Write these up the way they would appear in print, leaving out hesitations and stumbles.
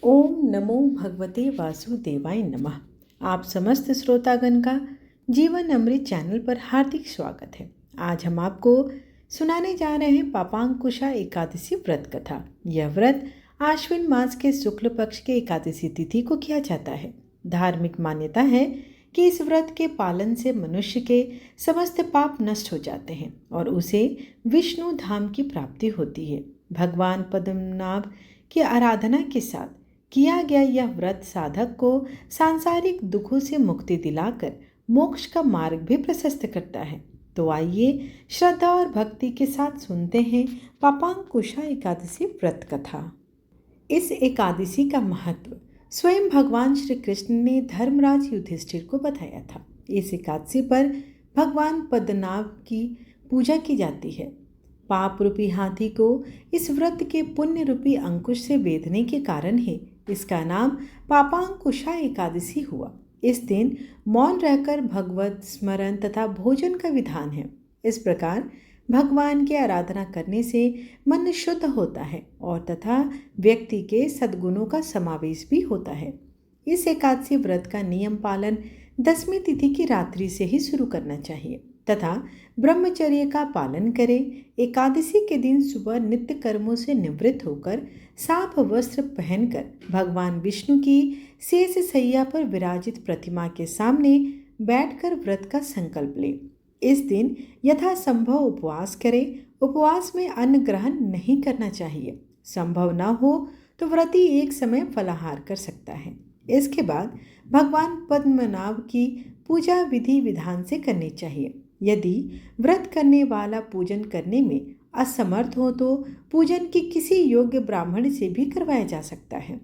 ओम नमो भगवते वासुदेवाय नमः। आप समस्त श्रोतागण का जीवन अमृत चैनल पर हार्दिक स्वागत है। आज हम आपको सुनाने जा रहे हैं पापांकुशा एकादशी व्रत कथा। यह व्रत आश्विन मास के शुक्ल पक्ष के एकादशी तिथि को किया जाता है। धार्मिक मान्यता है कि इस व्रत के पालन से मनुष्य के समस्त पाप नष्ट हो जाते हैं और उसे विष्णु धाम की प्राप्ति होती है। भगवान पद्मनाभ की आराधना के साथ किया गया यह व्रत साधक को सांसारिक दुखों से मुक्ति दिलाकर मोक्ष का मार्ग भी प्रशस्त करता है। तो आइए श्रद्धा और भक्ति के साथ सुनते हैं पापांकुशा एकादशी व्रत कथा। इस एकादशी का महत्व स्वयं भगवान श्री कृष्ण ने धर्मराज युधिष्ठिर को बताया था। इस एकादशी पर भगवान पद्मनाभ की पूजा की जाती है। पाप रूपी हाथी को इस व्रत के पुण्य रूपी अंकुश से वेधने के कारण ही इसका नाम पापांकुशा एकादशी हुआ। इस दिन मौन रहकर भगवत स्मरण तथा भोजन का विधान है। इस प्रकार भगवान की आराधना करने से मन शुद्ध होता है और तथा व्यक्ति के सद्गुणों का समावेश भी होता है। इस एकादशी व्रत का नियम पालन 10वीं तिथि की रात्रि से ही शुरू करना चाहिए तथा ब्रह्मचर्य का पालन करें। एकादशी के दिन सुबह नित्य कर्मों से निवृत्त होकर साफ वस्त्र पहनकर भगवान विष्णु की शेष शैया पर विराजित प्रतिमा के सामने बैठकर व्रत का संकल्प लें। इस दिन यथासंभव उपवास करें। उपवास में अन्न ग्रहण नहीं करना चाहिए। संभव न हो तो व्रती एक समय फलाहार कर सकता है। इसके बाद भगवान पद्मनाभ की पूजा विधि विधान से करनी चाहिए। यदि व्रत करने वाला पूजन करने में असमर्थ हो तो पूजन की किसी योग्य ब्राह्मण से भी करवाया जा सकता है।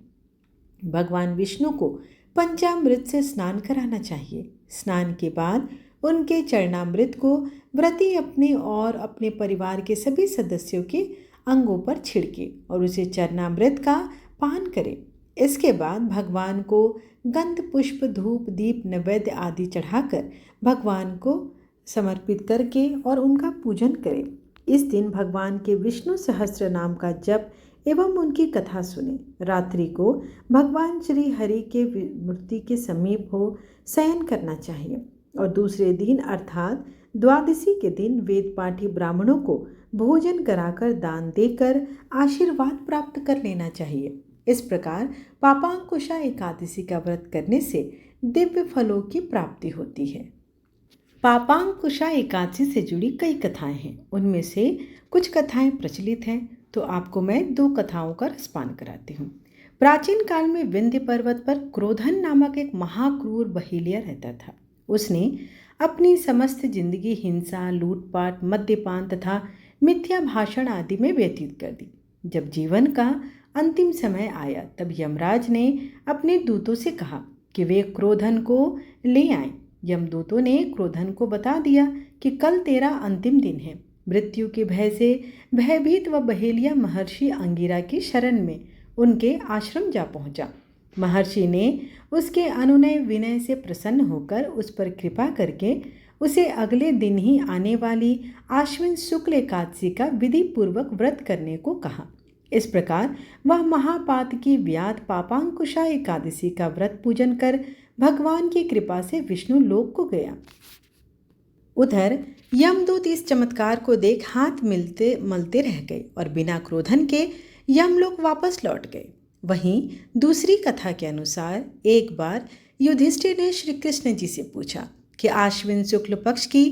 भगवान विष्णु को पंचामृत से स्नान कराना चाहिए। स्नान के बाद उनके चरणामृत को व्रती अपने और अपने परिवार के सभी सदस्यों के अंगों पर छिड़के और उसे चरणामृत का पान करे। इसके बाद भगवान को गंध पुष्प धूप दीप नैवेद्य आदि चढ़ाकर भगवान को समर्पित करके और उनका पूजन करें। इस दिन भगवान के विष्णु सहस्त्र नाम का जप एवं उनकी कथा सुने। रात्रि को भगवान श्री हरि के मूर्ति के समीप हो शयन करना चाहिए और दूसरे दिन अर्थात द्वादशी के दिन वेद पाठी ब्राह्मणों को भोजन कराकर दान देकर आशीर्वाद प्राप्त कर लेना चाहिए। इस प्रकार पापांकुशा एकादशी का व्रत करने से दिव्य फलों की प्राप्ति होती है। पापांकुशा एकादशी से जुड़ी कई कथाएं हैं। उनमें से कुछ कथाएं प्रचलित हैं तो आपको मैं 2 कथाओं का रसपान कराती हूँ। प्राचीन काल में विंध्य पर्वत पर क्रोधन नामक एक महाक्रूर बहेलिया रहता था। उसने अपनी समस्त जिंदगी हिंसा लूटपाट मद्यपान तथा मिथ्या भाषण आदि में व्यतीत कर दी। जब जीवन का अंतिम समय आया तब यमराज ने अपने दूतों से कहा कि वे क्रोधन को ले आएं। यमदूतों ने क्रोधन को बता दिया कि कल तेरा अंतिम दिन है। मृत्यु के भय से भयभीत वह बहेलिया महर्षि अंगिरा की शरण में उनके आश्रम जा पहुंचा। महर्षि ने उसके अनुनय विनय से प्रसन्न होकर उस पर कृपा करके उसे अगले दिन ही आने वाली आश्विन शुक्ल एकादशी का विधि पूर्वक व्रत करने को कहा। इस प्रकार वह महापातकी व्याध पापांकुशा एकादशी का व्रत पूजन कर भगवान की कृपा से विष्णु लोक को गया। उधर यमदूत इस चमत्कार को देख हाथ मिलते मलते रह गए और बिना क्रोधन के यमलोक वापस लौट गए। वहीं दूसरी कथा के अनुसार एक बार युधिष्ठिर ने श्री कृष्ण जी से पूछा कि आश्विन शुक्ल पक्ष की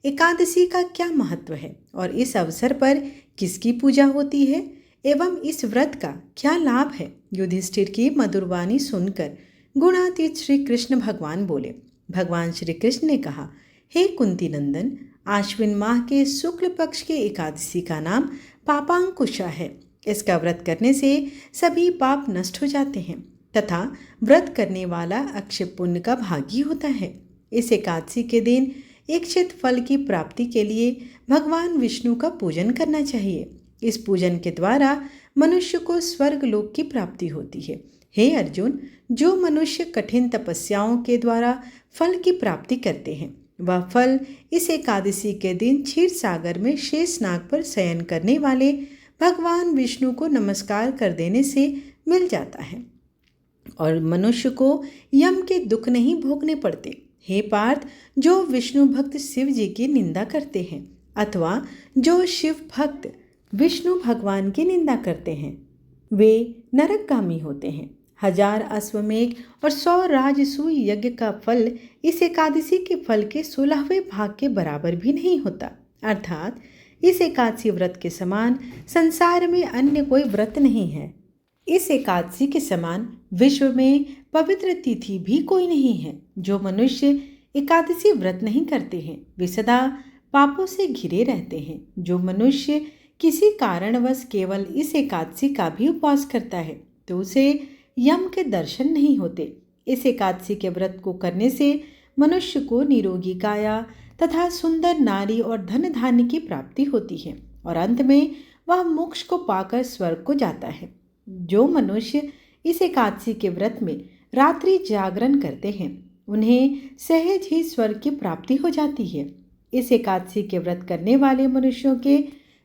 एकादशी का क्या महत्व है और इस अवसर पर किसकी पूजा होती है एवं इस व्रत का क्या लाभ है। युधिष्ठिर की मधुर वाणी सुनकर गुणातीत श्री कृष्ण भगवान बोले। भगवान श्री कृष्ण ने कहा, हे कुंती नंदन, आश्विन माह के शुक्ल पक्ष के एकादशी का नाम पापांकुशा है। इसका व्रत करने से सभी पाप नष्ट हो जाते हैं तथा व्रत करने वाला अक्षय पुण्य का भागी होता है। इस एकादशी के दिन इच्छित फल की प्राप्ति के लिए भगवान विष्णु का पूजन करना चाहिए। इस पूजन के द्वारा मनुष्य को स्वर्ग लोक की प्राप्ति होती है। हे अर्जुन, जो मनुष्य कठिन तपस्याओं के द्वारा फल की प्राप्ति करते हैं वह फल इस एकादशी के दिन क्षीर सागर में शेषनाग पर शयन करने वाले भगवान विष्णु को नमस्कार कर देने से मिल जाता है। और मनुष्य को यम के दुख नहीं भोगने पड़ते। हे पार्थ, जो विष्णु भक्त शिव जी की निंदा करते हैं अथवा जो शिव भक्त विष्णु भगवान की निंदा करते हैं वे नरकगामी होते हैं। 1000 अश्वमेध और 100 राजसूय यज्ञ का फल इस एकादशी के फल के 16वें भाग के बराबर भी नहीं होता। अर्थात इस एकादशी व्रत के समान संसार में अन्य कोई व्रत नहीं है। इस एकादशी के समान विश्व में पवित्र तिथि भी कोई नहीं है। जो मनुष्य एकादशी व्रत नहीं करते हैं वे सदा पापों से घिरे रहते हैं। जो मनुष्य किसी कारणवश केवल इस एकादशी का भी उपवास करता है तो उसे यम के दर्शन नहीं होते। इस एकादशी के व्रत को करने से मनुष्य को निरोगी काया तथा सुंदर नारी और धन धान्य की प्राप्ति होती है और अंत में वह मोक्ष को पाकर स्वर्ग को जाता है। जो मनुष्य इस एकादशी के व्रत में रात्रि जागरण करते हैं उन्हें सहज ही स्वर्ग की प्राप्ति हो जाती है। इस एकादशी के व्रत करने वाले मनुष्यों के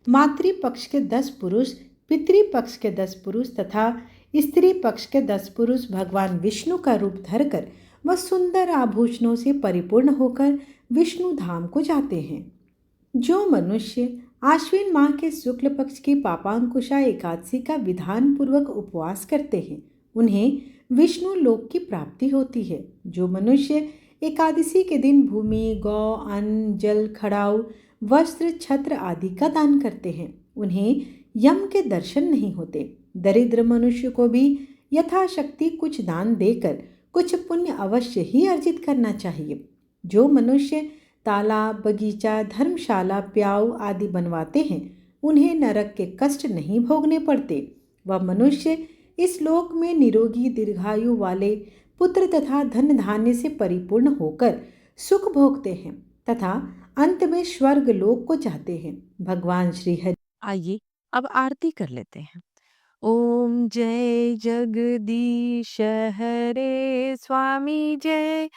मातृपक्ष के 10 पुरुष, पितृपक्ष के 10 पुरुष तथा स्त्री पक्ष के 10 पुरुष भगवान विष्णु का रूप धरकर वह सुंदर आभूषणों से परिपूर्ण होकर विष्णु धाम को जाते हैं। जो मनुष्य आश्विन माह के शुक्ल पक्ष की पापांकुशा एकादशी का विधान पूर्वक उपवास करते हैं उन्हें विष्णु लोक की प्राप्ति होती है। जो मनुष्य एकादशी के दिन भूमि, गौ, अन्न, जल, खड़ाऊ, वस्त्र, छत्र आदि का दान करते हैं उन्हें यम के दर्शन नहीं होते। दरिद्र मनुष्य को भी यथाशक्ति कुछ दान देकर कुछ पुण्य अवश्य ही अर्जित करना चाहिए। जो मनुष्य तालाब, बगीचा, धर्मशाला, प्याऊ आदि बनवाते हैं उन्हें नरक के कष्ट नहीं भोगने पड़ते। वह मनुष्य इस लोक में निरोगी दीर्घायु वाले पुत्र तथा धन धान्य से परिपूर्ण होकर सुख भोगते हैं तथा अंत में स्वर्ग लोक को जाते हैं। भगवान श्री हरि। आइए अब आरती कर लेते हैं। ओम जय जगदीश हरे स्वामी जय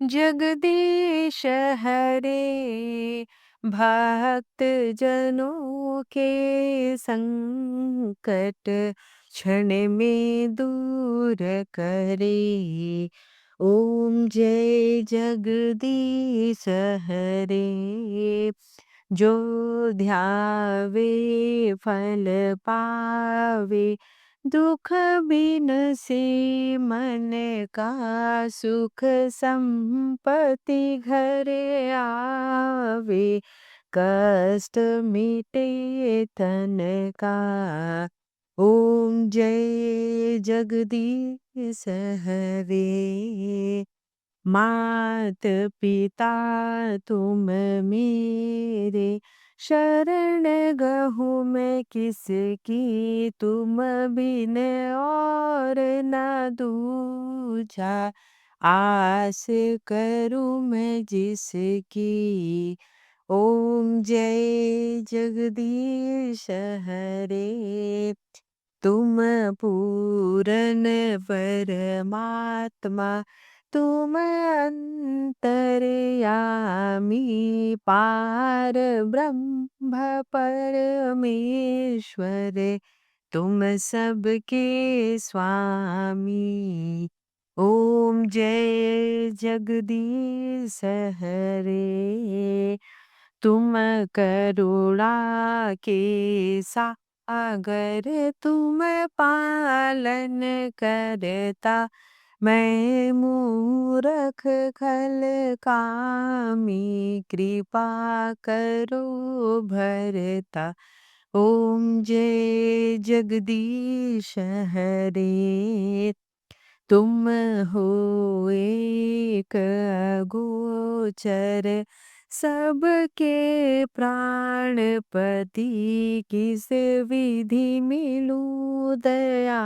जगदीश हरे। भक्त जनों के संकट क्षण में दूर करे। ओम जय जगदीश हरे। जो ध्यावे फल पावे दुख बिन से मन का सुख संपत्ति घर आवे। कष्ट मिटे तन का। ओम जय जगदीश हरे। मात पिता तुम मेरे शरण गहूँ मैं किसकी तुम बिन और न दूजा। आस करूँ मैं जिसकी। ओम जय जगदीश हरे। तुम पूरन परमात्मा तुम अंतर्यामी पार ब्रह्म परमेश्वर तुम सबके स्वामी। ओम जय जगदीश हरे। तुम करुणा के सागर तुम पालन करता मैं मूरख खल कामी कृपा करो भरता। ओम जय जगदीश हरे। तुम हो एक अगोचर सबके प्राणपति किस विधि मिलूं दया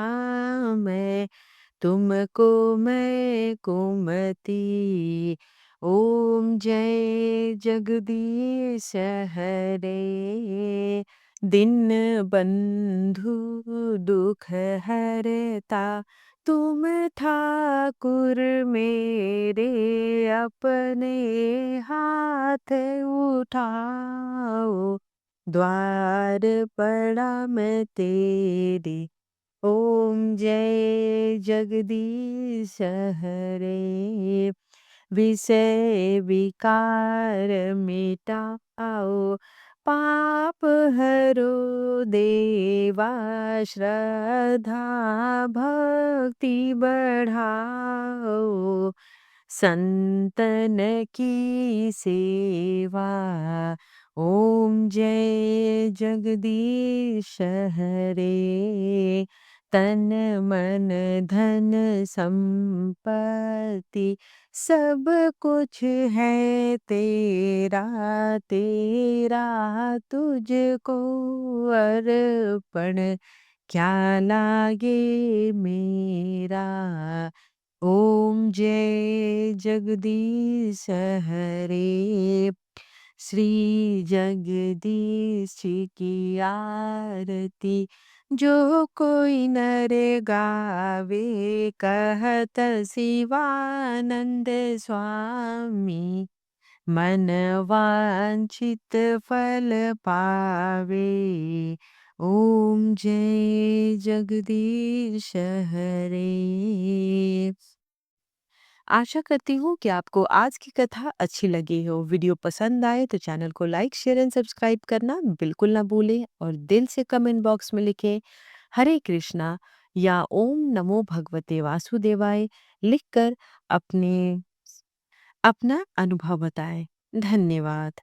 मैं तुमको मैं कुमति। ओम जय जगदीश हरे। दिन बंधु दुख हरता तुम ठाकुर मेरे अपने हाथ उठाओ। द्वार पड़ा मैं तेरी ॐ जय जगदीश हरे, विषय विकार मिटाओ, पाप हरो देवा, श्रद्धा भक्ति बढ़ाओ, संतन की सेवा। ओम जय जगदीश हरे, तन मन धन संपत्ति सब कुछ है तेरा, तेरा तुझको अर्पण, क्या लागे मेरा। ओम जय जगदीश हरे, श्री जगदीश की आरती जो कोई नर गावे, कहत शिवानंद स्वामी, मन वांछित फल पावे। ओम जय जगदीश हरे। आशा करती हूँ कि आपको आज की कथा अच्छी लगी हो। वीडियो पसंद आए तो चैनल को लाइक, शेयर एंड सब्सक्राइब करना बिल्कुल ना भूलें और दिल से कमेंट बॉक्स में लिखें हरे कृष्णा या ओम नमो भगवते वासुदेवाय लिखकर अपने अपना अनुभव बताएं। धन्यवाद।